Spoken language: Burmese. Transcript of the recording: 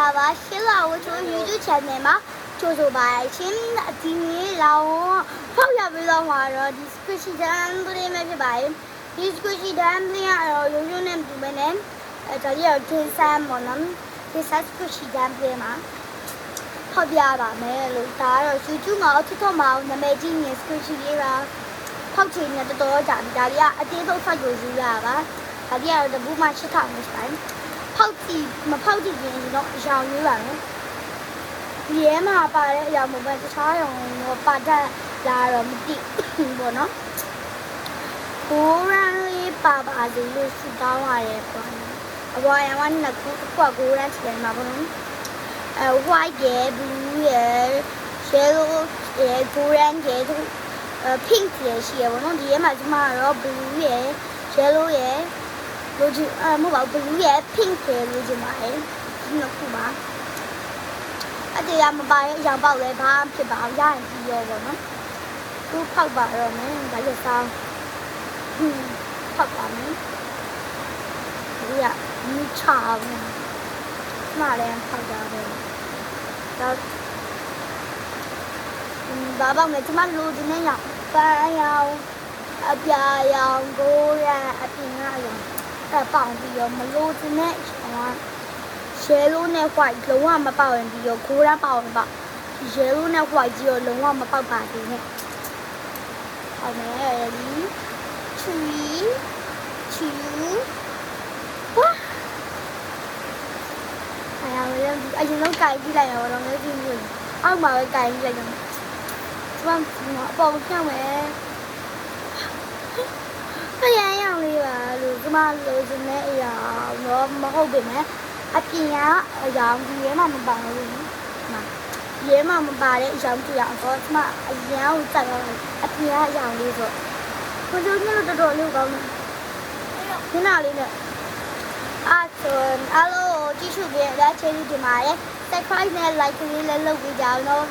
လာပါရှင်းလာဖို့ကျွန်တော် YouTube channel မှာကြိုဆိုပါရှင်းဒီနေ့လောက်ဖောက်ရပြီးတော့မှာတော့ဒီ squishy dumpling ပဲဖြစ်ပါတယ်ဒီ squishy dumpling ကတော့ရိုးရိုးနဲ့တူပဲနဲ့ဒါကြီးတော့ tin sam ပေါ့နော်ဒီ squishy dumpling မှာဖောက်ပြပါမယ်လို့ဒါကတော့ YouTube မှာ TikTok မှာနာမည်ကြီးနေ squishy လေးပါဖောက်ချင်နေတော်တော်ကြာပြီဒါကြီးကအသေးဆုံးဖောက်ယူရပါဒါကြီးကတော့တပူးမှ8000ပဲရှိပါတယ်ဖောက်ကြည့်မဖောက်ကြည့်ရင်တော့အရောင်ရွေးပါမယ်ဒီထဲမှာပါတဲ့အရောင်မပဲတခြားအရောင်တော့ပါတတ်လာတော့မသိဘူးပေါ့နော်ကိုရန်လေးပါပါစေလို့ဆူတောင်းရတယ်ပေါ့အပေါ်ရန်ကနှစ်ခုတစ်ခုကကိုရန်ချင်မှာပေါ့နော်white ရယ် blue ရယ် yellow ရယ် green ရယ်pink ရယ်ရှိရပေါ့နော်ဒီထဲမှာကျမကတော့ blue ရယ် yellow ရယ်လိုချင်မဟုတ်ပါဘူး blue ရယ် pink ရယ်လိုချင်ပါတယ်ဒီနှစ်ခုပါအတေးမပါရဲ့အရောင်ပေါက်လဲဘာဖြစ်ပါအောင်ရရင်ပြီးရောပေါ့နော်သူဖောက်ပါတော့မယ်ဒါရစားဖောက်ပါမယ်ဒီကမြချအောင်မှားလဲဖောက်ကြတယ်ဒါဘာမှမကျမလိုချင်နေရပန်းရောင်အပြာရောင်ကိုရအပြင်ကရောပေါင်ပြီးတော့မလိုချင်တဲ့yellow နဲ့ white လုံးဝမပေါက်ရင်ပြီးတော့ကိုရပေါက်ရင်ပေါ့ yellow နဲ့ white ကြီးတော့လုံးဝမပေါက်ပါဘူးနဲ့ဟုတ်မယ် ready 3 2 1အဲ့ဒါလည်းအရင်ဆုံးကြိုင်ကြည့်လိုက်တော့လည်းကြည့်လို့အောက်မှာပဲကြိုင်ကြည့်လိုက်တော့ကျွန်မအပေါ်ဖြတ်မယ်ခရမ်းရောင်လေးပါလို့ကျွန်မလိုချင်တဲ့အရာတော့မဟုတ်ပေမဲ့အပြင်ကအရောင်ဒီရဲမှမပါဘူးနော်ရဲမှမပါတဲ့အရောင်ကြည့်အောင်တော့ကျွန်မအရင်ကစက်တော့အပြင်ကအရောင်လေးဆိုကိုကျိုးညတော့တော်တော်လေးကောင်းတယ်ဒီနာလေးနဲ့အားလုံးကြည့်ရှုပေးတဲ့ချေးဒီမှာ subscribe နဲ့ like လေးလည်းလုပ်ပေးကြအောင်နော်